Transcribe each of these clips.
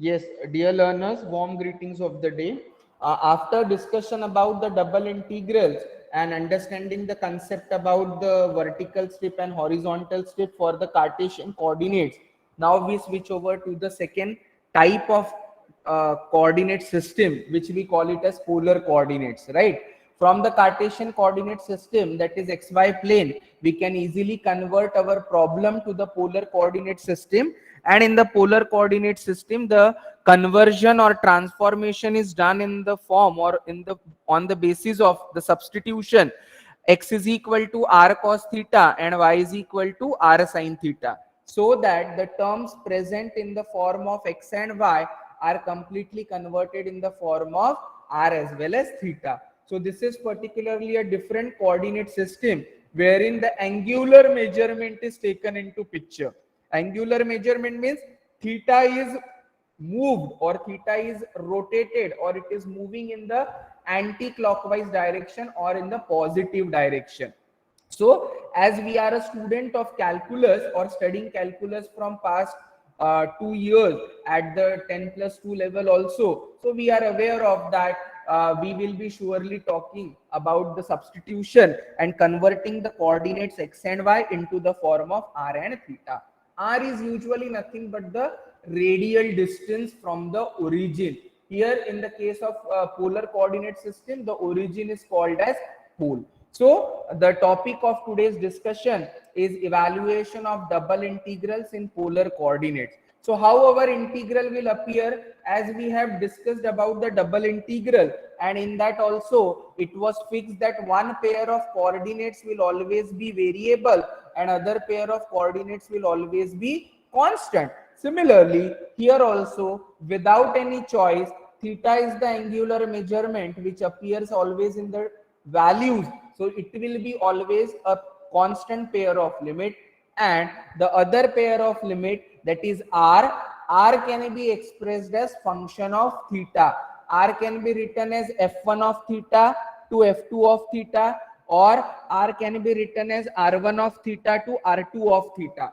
Yes, dear learners, warm greetings of the day. After discussion about the double integrals and understanding the concept about the vertical strip and horizontal strip for the Cartesian coordinates, now we switch over to the second type of coordinate system, which we call it as polar coordinates, right? From the Cartesian coordinate system, that is xy plane, we can easily convert our problem to the polar coordinate system. And in the polar coordinate system, the conversion or transformation is done in the form or in the on the basis of the substitution x is equal to r cos theta and y is equal to r sin theta, so that the terms present in the form of x and y are completely converted in the form of r as well as theta. So this is particularly a different coordinate system wherein the angular measurement is taken into picture. Angular measurement means theta is moved or theta is rotated or it is moving in the anti-clockwise direction or in the positive direction. So as we are a student of calculus or studying calculus from past 2 years at the 10 plus 2 level also, so we are aware of that. We will be surely talking about the substitution and converting the coordinates x and y into the form of r and theta. R is usually nothing but the radial distance from the origin. Here in the case of polar coordinate system, the origin is called as pole. So the topic of today's discussion is evaluation of double integrals in polar coordinates. So how our integral will appear, as we have discussed about the double integral, and in that also it was fixed that one pair of coordinates will always be variable and other pair of coordinates will always be constant. Similarly, here also without any choice, theta is the angular measurement which appears always in the values. So it will be always a constant pair of limit, and the other pair of limit, that is r can be expressed as function of theta. R can be written as f1 of theta to f2 of theta, or r can be written as r1 of theta to r2 of theta.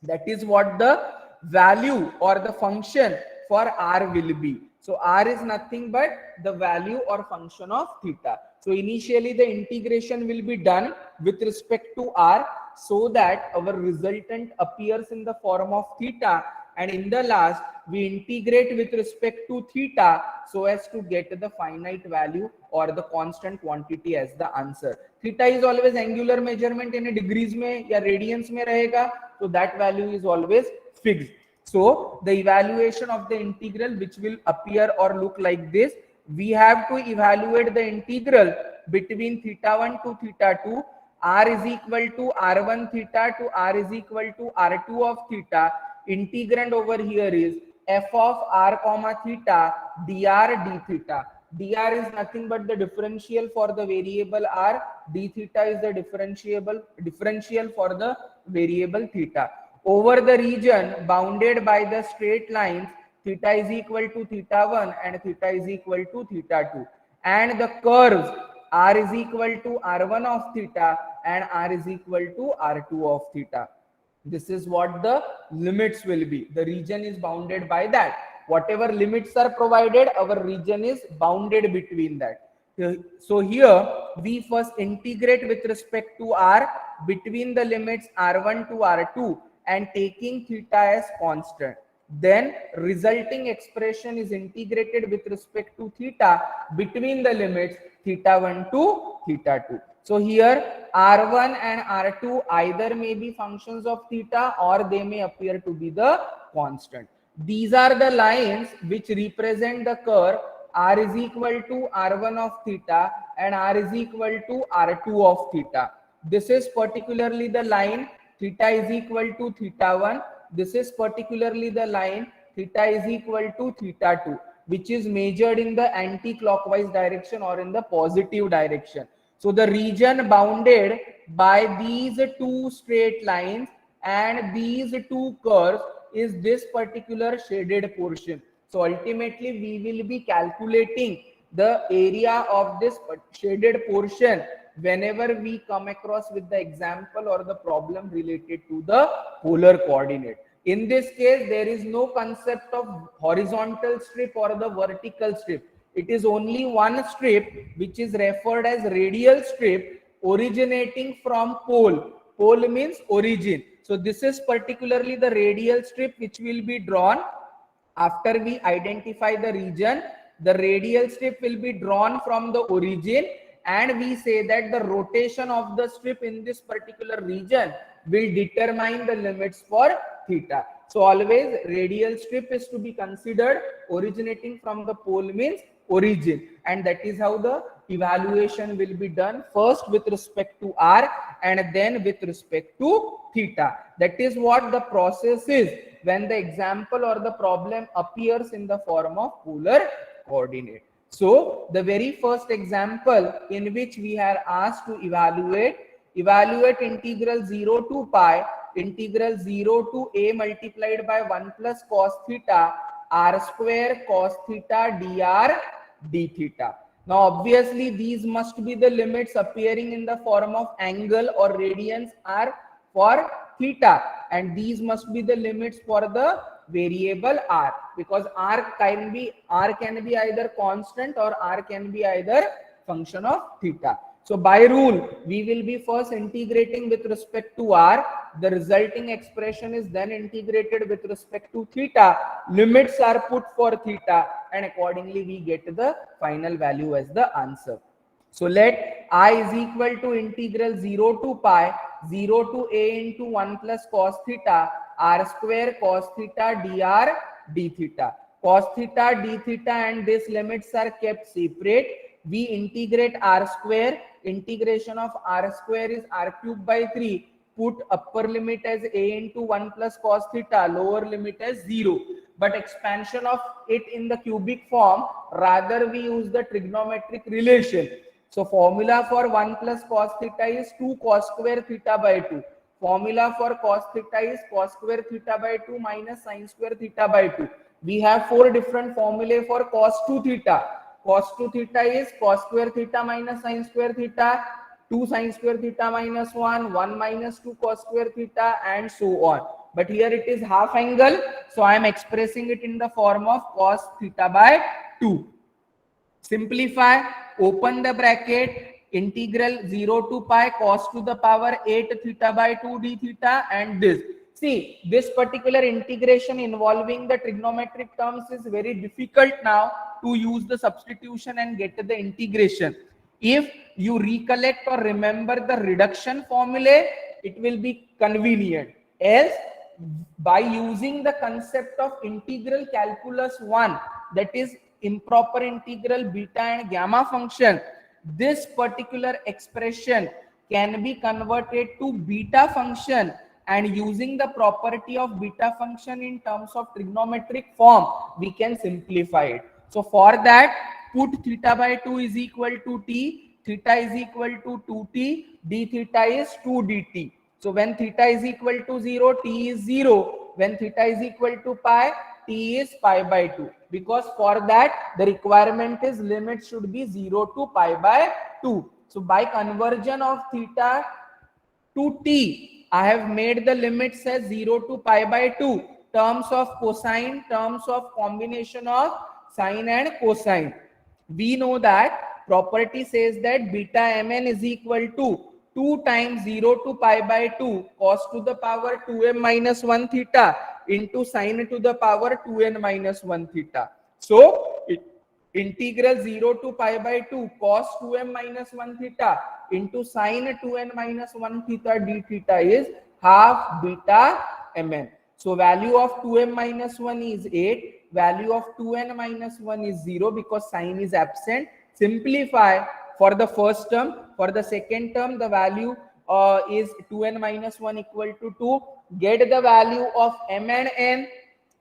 That is what the value or the function for r will be. So r is nothing but the value or function of theta. So initially the integration will be done with respect to r, so that our resultant appears in the form of theta, and in the last we integrate with respect to theta so as to get the finite value or the constant quantity as the answer. Theta is always angular measurement, in degrees mein ya radians mein rahega, so that value is always fixed. So the evaluation of the integral, which will appear or look like this, we have to evaluate the integral between theta 1 to theta 2. R is equal to r1 theta to r is equal to r2 of theta. Integrand over here is f of r comma theta dr d theta. Dr is nothing but the differential for the variable r. D theta is the differential for the variable theta. Over the region bounded by the straight lines, theta is equal to theta 1 and theta is equal to theta 2. And the curves, r is equal to r1 of theta and r is equal to r2 of theta. This is what the limits will be. The region is bounded by that. Whatever limits are provided, our region is bounded between that. So here we first integrate with respect to r between the limits r1 to r2 and taking theta as constant. Then resulting expression is integrated with respect to theta between the limits theta 1 to theta 2. So here r1 and r2 either may be functions of theta or they may appear to be the constant. These are the lines which represent the curve r is equal to r1 of theta and r is equal to r2 of theta. This is particularly the line theta is equal to theta 1. This is particularly the line theta is equal to theta 2, which is measured in the anti-clockwise direction or in the positive direction. So the region bounded by these two straight lines and these two curves is this particular shaded portion. So ultimately we will be calculating the area of this shaded portion whenever we come across with the example or the problem related to the polar coordinate. In this case, there is no concept of horizontal strip or the vertical strip. It is only one strip which is referred as radial strip originating from pole. Pole means origin. So this is particularly the radial strip which will be drawn after we identify the region. The radial strip will be drawn from the origin, and we say that the rotation of the strip in this particular region will determine the limits for theta. So always radial strip is to be considered originating from the pole means origin, and that is how the evaluation will be done, first with respect to r and then with respect to theta. That is what the process is when the example or the problem appears in the form of polar coordinate. So the very first example in which we are asked to evaluate integral 0 to pi integral 0 to a multiplied by 1 plus cos theta r square cos theta dr d theta. Now obviously these must be the limits appearing in the form of angle or radians r for theta, and these must be the limits for the variable r, because r can be either constant or r can be either function of theta. So by rule, we will be first integrating with respect to r. The resulting expression is then integrated with respect to theta. Limits are put for theta, and accordingly we get the final value as the answer. So let I is equal to integral 0 to pi 0 to a into 1 plus cos theta r square cos theta dr d theta. Cos theta d theta and these limits are kept separate. We integrate r square. Integration of r square is r cube by 3. Put upper limit as a into 1 plus cos theta, lower limit as 0. But expansion of it in the cubic form, rather we use the trigonometric relation. So formula for 1 plus cos theta is 2 cos square theta by 2. Formula for cos theta is cos square theta by 2 minus sin square theta by 2. We have 4 different formulae for cos 2 theta. Cos 2 theta is cos square theta minus sin square theta, 2 sin square theta minus 1, 1 minus 2 cos square theta, and so on. But here it is half angle, so I am expressing it in the form of cos theta by 2. Simplify, open the bracket, integral 0 to pi cos to the power 8 theta by 2 d theta, and this. See, this particular integration involving the trigonometric terms is very difficult now to use the substitution and get the integration. If you recollect or remember the reduction formula, it will be convenient. Else, by using the concept of integral calculus 1, that is improper integral beta and gamma function, this particular expression can be converted to beta function, and using the property of beta function in terms of trigonometric form, we can simplify it. So for that, put theta by 2 is equal to t, theta is equal to 2t, d theta is 2 dt. So when theta is equal to 0, t is 0. When theta is equal to pi, t is pi by 2. Because for that, the requirement is limit should be 0 to pi by 2. So by conversion of theta to t, I have made the limits as 0 to pi by 2. Terms of cosine, terms of combination of sine and cosine. We know that property says that beta mn is equal to 2 times 0 to pi by 2 cos to the power 2m minus 1 theta into sine to the power 2n minus 1 theta. So integral 0 to pi by 2 cos 2m minus 1 theta into sine 2n minus 1 theta d theta is half beta mn. So value of 2m minus 1 is 8. Value of 2n minus 1 is 0 because sign is absent. Simplify for the first term. For the second term, the value is 2n minus 1 equal to 2. Get the value of m and n.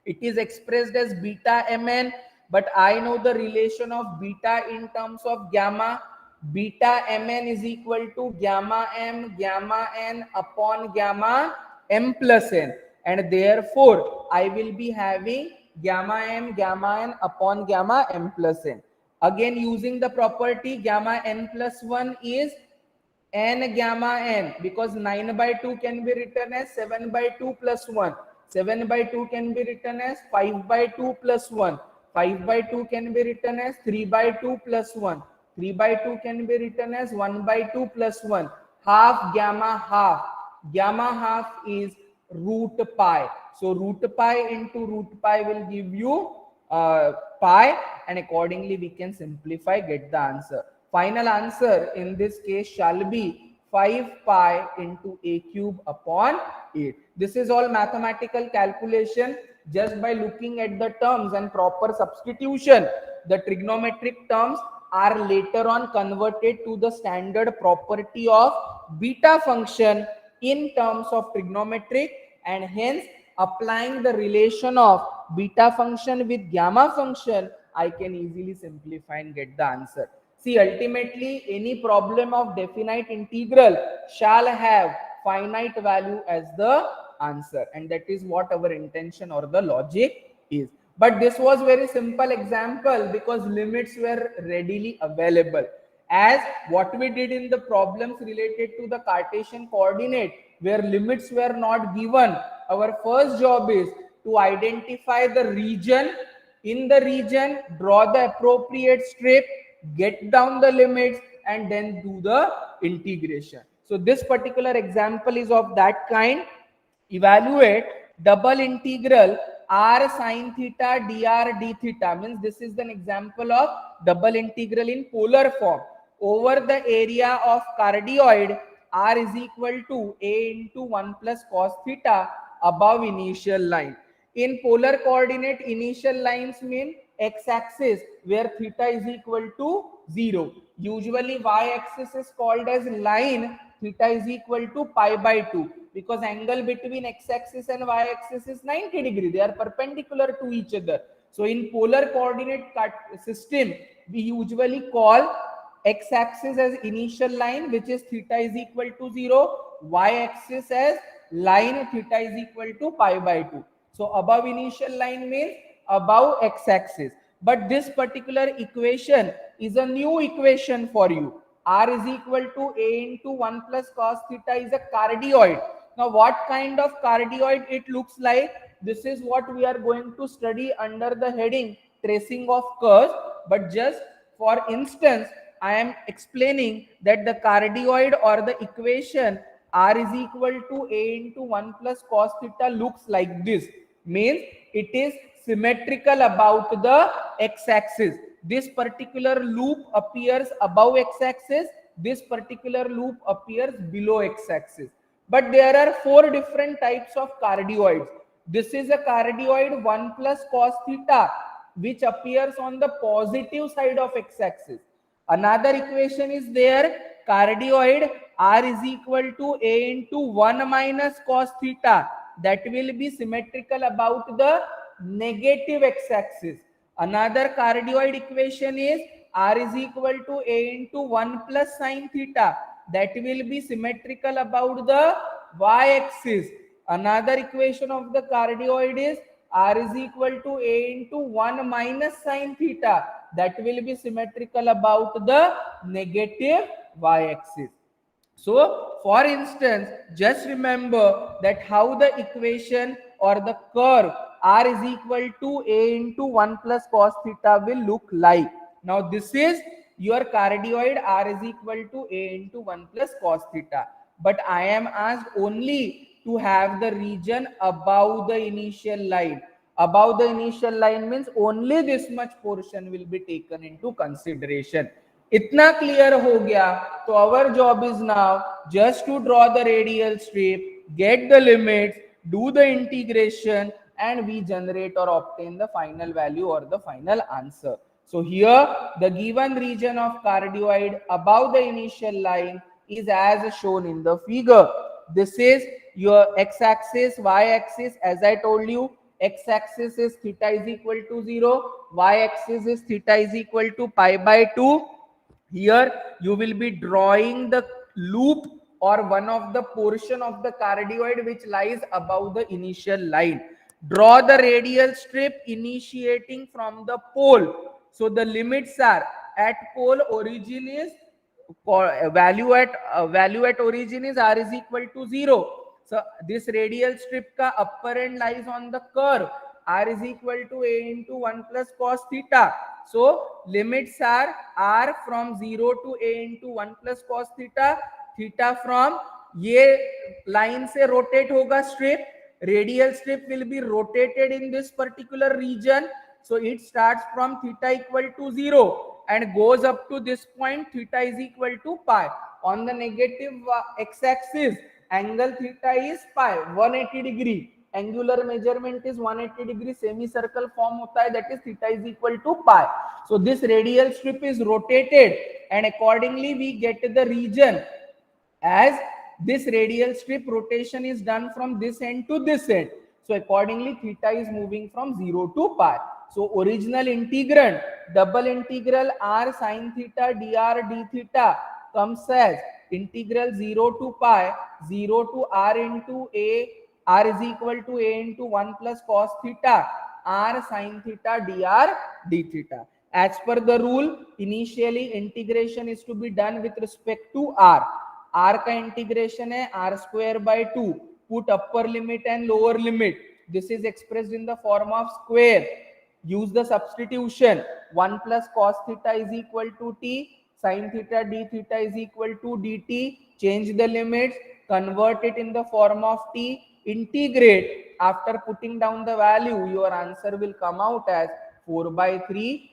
It is expressed as beta mn, but I know the relation of beta in terms of gamma. Beta mn is equal to gamma m gamma n upon gamma m plus n, and therefore I will be having gamma m gamma n upon gamma m plus n. Again, using the property gamma n plus 1 is n gamma n, because 9 by 2 can be written as 7 by 2 plus 1. 7 by 2 can be written as 5 by 2 plus 1. 5 by 2 can be written as 3 by 2 plus 1. 3 by 2 can be written as 1 by 2 plus 1. Half gamma half. Gamma half is root pi. So root pi into root pi will give you pi, and accordingly we can simplify, get the answer. Final answer in this case shall be 5 pi into a cube upon 8. This is all mathematical calculation just by looking at the terms and proper substitution. The trigonometric terms are later on converted to the standard property of beta function in terms of trigonometric, and hence applying the relation of beta function with gamma function, I can easily simplify and get the answer. See, ultimately any problem of definite integral shall have finite value as the answer, and that is what our intention or the logic is. But this was very simple example because limits were readily available. As what we did in the problems related to the Cartesian coordinate, where limits were not given, our first job is to identify the region. In the region, draw the appropriate strip, get down the limits, and then do the integration. So this particular example is of that kind. Evaluate double integral r sine theta dr d theta. Means this is an example of double integral in polar form over the area of cardioid. R is equal to a into 1 plus cos theta above initial line. In polar coordinate, initial lines mean x-axis where theta is equal to 0. Usually y-axis is called as line, theta is equal to pi by 2, because angle between x-axis and y-axis is 90 degree. They are perpendicular to each other. So in polar coordinate system, we usually call x-axis as initial line, which is theta is equal to 0, y-axis as line, theta is equal to pi by 2. So above initial line means above x-axis. But this particular equation is a new equation for you. R is equal to a into 1 plus cos theta is a cardioid. Now what kind of cardioid it looks like? This is what we are going to study under the heading tracing of curves. But just for instance, I am explaining that the cardioid or the equation r is equal to a into 1 plus cos theta looks like this. Means it is symmetrical about the x-axis. This particular loop appears above x-axis. This particular loop appears below x-axis. But there are 4 different types of cardioids. This is a cardioid 1 plus cos theta, which appears on the positive side of x-axis. Another equation is there, cardioid r is equal to a into 1 minus cos theta, that will be symmetrical about the negative x-axis. Another cardioid equation is r is equal to a into 1 plus sine theta, that will be symmetrical about the y-axis. Another equation of the cardioid is r is equal to a into 1 minus sine theta, that will be symmetrical about the negative y-axis. So for instance, just remember that how the equation or the curve r is equal to a into 1 plus cos theta will look like. Now this is your cardioid, r is equal to a into 1 plus cos theta. But I am asked only to have the region above the initial line. Above the initial line means only this much portion will be taken into consideration. इतना clear हो गया तो our job is now just to draw the radial strip, get the limits, do the integration, and we generate or obtain the final value or the final answer. So here the given region of cardioid above the initial line is as shown in the figure. This is your x-axis, y-axis. As I told you, x-axis is theta is equal to 0, y-axis is theta is equal to pi by 2. Here you will be drawing the loop or one of the portion of the cardioid which lies above the initial line. Draw the radial strip initiating from the pole. So the limits are at pole origin is value at origin is r is equal to 0. So this radial strip ka upper end lies on the curve. R is equal to a into 1 plus cos theta. So limits are r from 0 to a into 1 plus cos theta. Theta from ये line से rotate होगा strip. Radial strip will be rotated in this particular region. So it starts from theta equal to 0 and goes up to this point. Theta is equal to pi. On the negative x-axis, angle theta is pi, 180 degree. Angular measurement is 180 degree. Semicircle form hota hai, that is theta is equal to pi. So this radial strip is rotated and accordingly we get the region as this radial strip rotation is done from this end to this end. So accordingly theta is moving from 0 to pi. So original integrand, double integral r sin theta dr d theta comes as integral 0 to pi 0 to r into a, r is equal to a into 1 plus cos theta r sin theta dr d theta. As per the rule, initially integration is to be done with respect to r. R का integration है r square by 2. Put upper limit and lower limit. This is expressed in the form of square. Use the substitution. 1 plus cos theta is equal to t. Sin theta d theta is equal to dt. Change the limits. Convert it in the form of t. Integrate. After putting down the value, your answer will come out as 4 by 3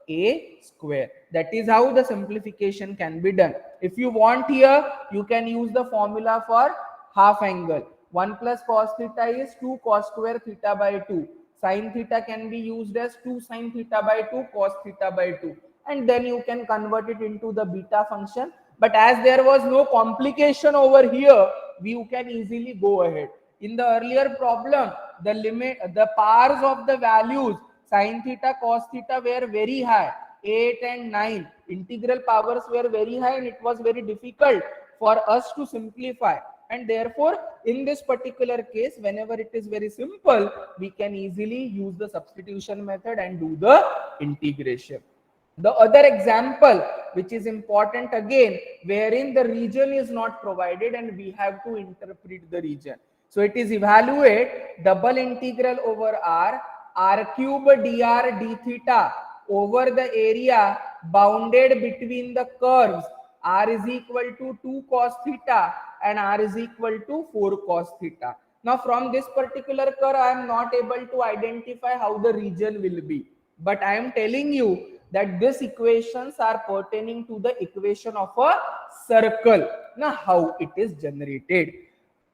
a square. That is how the simplification can be done. If you want here, you can use the formula for half angle. 1 plus cos theta is 2 cos square theta by 2. Sin theta can be used as 2 sin theta by 2 cos theta by 2. And then you can convert it into the beta function. But as there was no complication over here, you can easily go ahead. In the earlier problem, the powers of the values sin theta, cos theta were very high, 8 and 9. Integral powers were very high and it was very difficult for us to simplify. And therefore, in this particular case, whenever it is very simple, we can easily use the substitution method and do the integration. The other example, which is important again, wherein the region is not provided and we have to interpret the region. So it is evaluate double integral over r cube dr d theta over the area bounded between the curves r is equal to 2 cos theta and r is equal to 4 cos theta. Now from this particular curve, I am not able to identify how the region will be. But I am telling you that these equations are pertaining to the equation of a circle. Now how it is generated.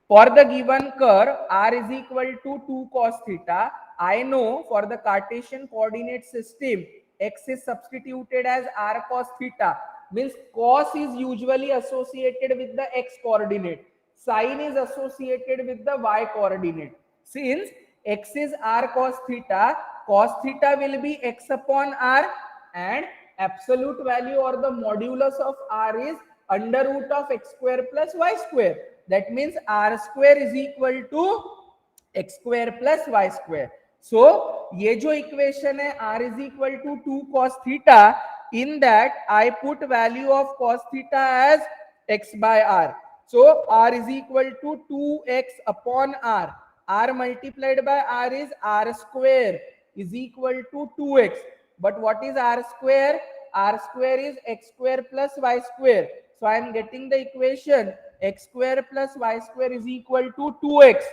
For the given curve, r is equal to 2 cos theta. I know for the Cartesian coordinate system, x is substituted as r cos theta. Means cos is usually associated with the x coordinate. Sin is associated with the y coordinate. Since x is r cos theta will be x upon r and absolute value or the modulus of r is under root of x square plus y square. That means r square is equal to x square plus y square. So ये जो equation है r is equal to 2 cos theta, in that I put value of cos theta as x by r. So r is equal to 2x upon r. R multiplied by r is r square is equal to 2x. But what is r square? R square is x square plus y square. So I am getting the equation x square plus y square is equal to 2x.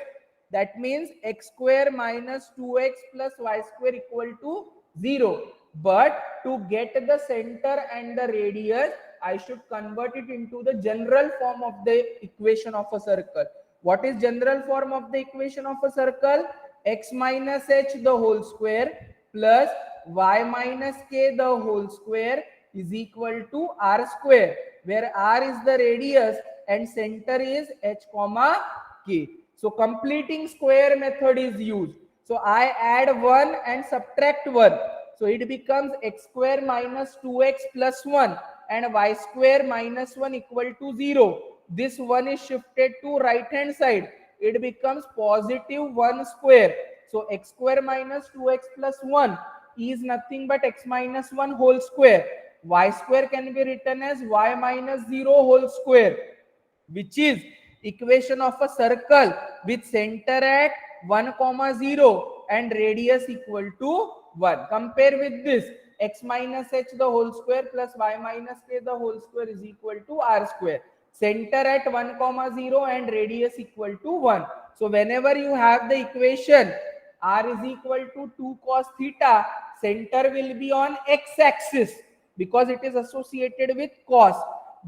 That means x square minus 2x plus y square equal to 0. But to get the center and the radius, I should convert it into the general form of the equation of a circle. What is general form of the equation of a circle? X minus h the whole square plus y minus k the whole square is equal to r square, where r is the radius and center is h comma k. So completing square method is used. So I add 1 and subtract 1. So it becomes x square minus 2x plus 1 and y square minus 1 equal to 0. This 1 is shifted to right hand side. It becomes positive 1 square. So x square minus 2x plus 1 is nothing but x minus 1 whole square. Y square can be written as y minus 0 whole square, which is equation of a circle with center at 1,0 and radius equal to 1. Compare with this, x minus h the whole square plus y minus k the whole square is equal to r square. Center at 1,0 and radius equal to 1. So whenever you have the equation r is equal to 2 cos theta, center will be on x-axis because it is associated with cos.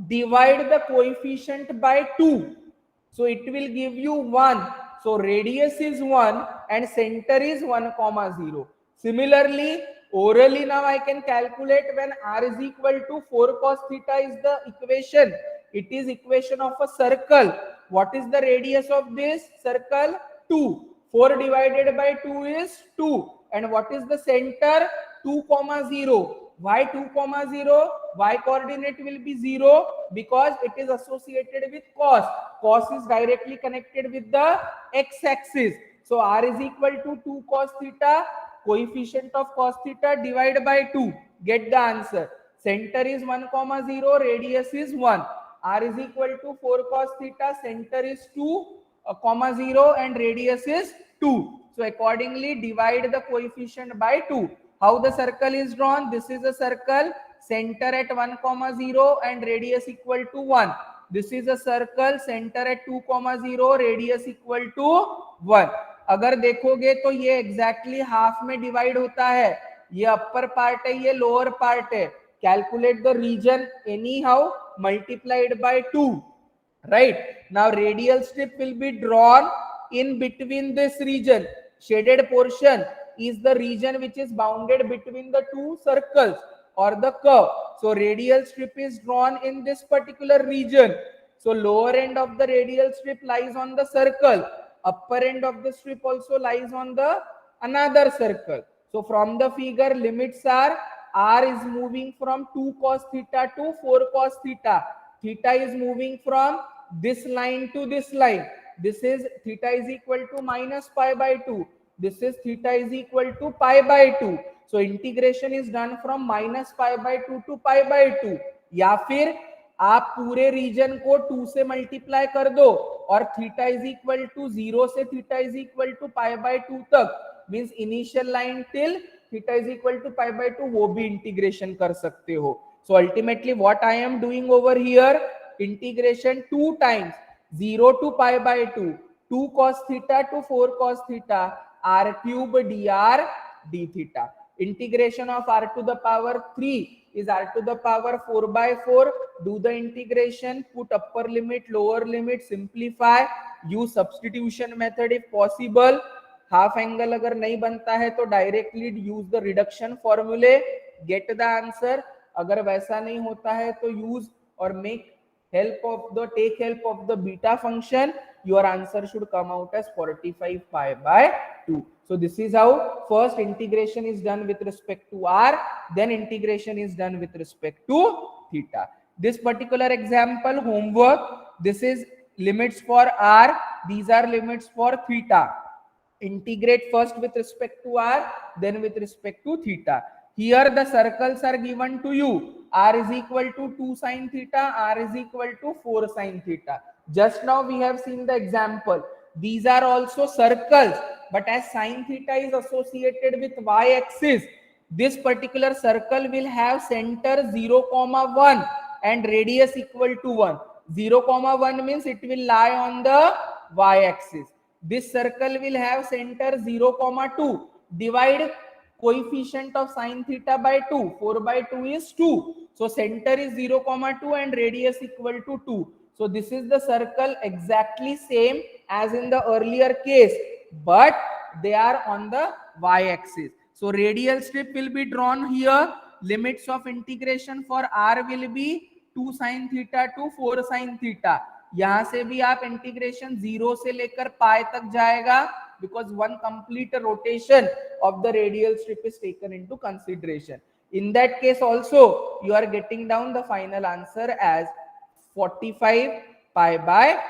Divide the coefficient by 2. So it will give you 1. So radius is 1 and center is 1,0. Similarly, orally now I can calculate when r is equal to 4 cos theta is the equation. It is equation of a circle. What is the radius of this circle? 2. 4 divided by 2 is 2. And what is the center? 2,0. Why 2,0? Y coordinate will be 0 because it is associated with cos. Cos is directly connected with the x-axis. So r is equal to 2 cos theta. Coefficient of cos theta divide by 2. Get the answer. Center is 1,0. Radius is 1. R is equal to 4 cos theta. Center is 2,0 and radius is 2. So accordingly divide the coefficient by 2. How the circle is drawn? This is a circle, center at 1,0 and radius equal to 1. This is a circle, center at 2,0, radius equal to 1. अगर देखोगे तो ये exactly half में divide होता है. ये upper part है, ये lower part है. Calculate the region anyhow multiplied by 2. Right? Now radial strip will be drawn in between this region. Shaded portion is the region which is bounded between the two circles or the curve. So radial strip is drawn in this particular region. So lower end of the radial strip lies on the circle. Upper end of the strip also lies on the another circle. So from the figure, limits are r is moving from 2 cos theta to 4 cos theta. Theta is moving from this line to this line. This is theta is equal to minus pi by 2. This is theta is equal to pi by 2. So integration is done from minus pi by 2 to pi by 2. या फिर आप पूरे reason को 2 से multiply कर दो और theta is equal to 0 से theta is equal to pi by 2 तक, means initial line till theta is equal to pi by 2, वो भी इंटीग्रेशन कर सकते हो. So ultimately what I am doing over here, integration 2 times 0 to pi by 2, 2 cos theta to 4 cos theta, r cube dr d theta. Integration of r to the power 3 is r to the power 4 by 4. Do the integration, put upper limit, lower limit, simplify, use substitution method if possible. Half angle अगर नहीं बनता है तो directly use the reduction formula, get the answer. अगर वैसा नहीं होता है तो use or take help of the beta function. Your answer should come out as 45 pi by 2. So this is how first integration is done with respect to r, then integration is done with respect to theta. This particular example homework, this is limits for r, these are limits for theta. Integrate first with respect to r, then with respect to theta. Here the circles are given to you. R is equal to 2 sin theta, R is equal to 4 sin theta. Just now we have seen the example. These are also circles, but as sin theta is associated with y-axis, this particular circle will have center 0, 1 and radius equal to 1. 0, 1 means it will lie on the y-axis. This circle will have center 0, 2. Divide coefficient of sin theta by 2. 4 by 2 is 2. So center is 0, 2 and radius equal to 2. So this is the circle exactly same as in the earlier case, but they are on the y-axis. So radial strip will be drawn here. Limits of integration for r will be 2 sin theta to 4 sin theta. यहाँ से भी आप integration 0 से लेकर पाई तक जाएगा, because one complete rotation of the radial strip is taken into consideration. In that case also you are getting down the final answer as 45 pi by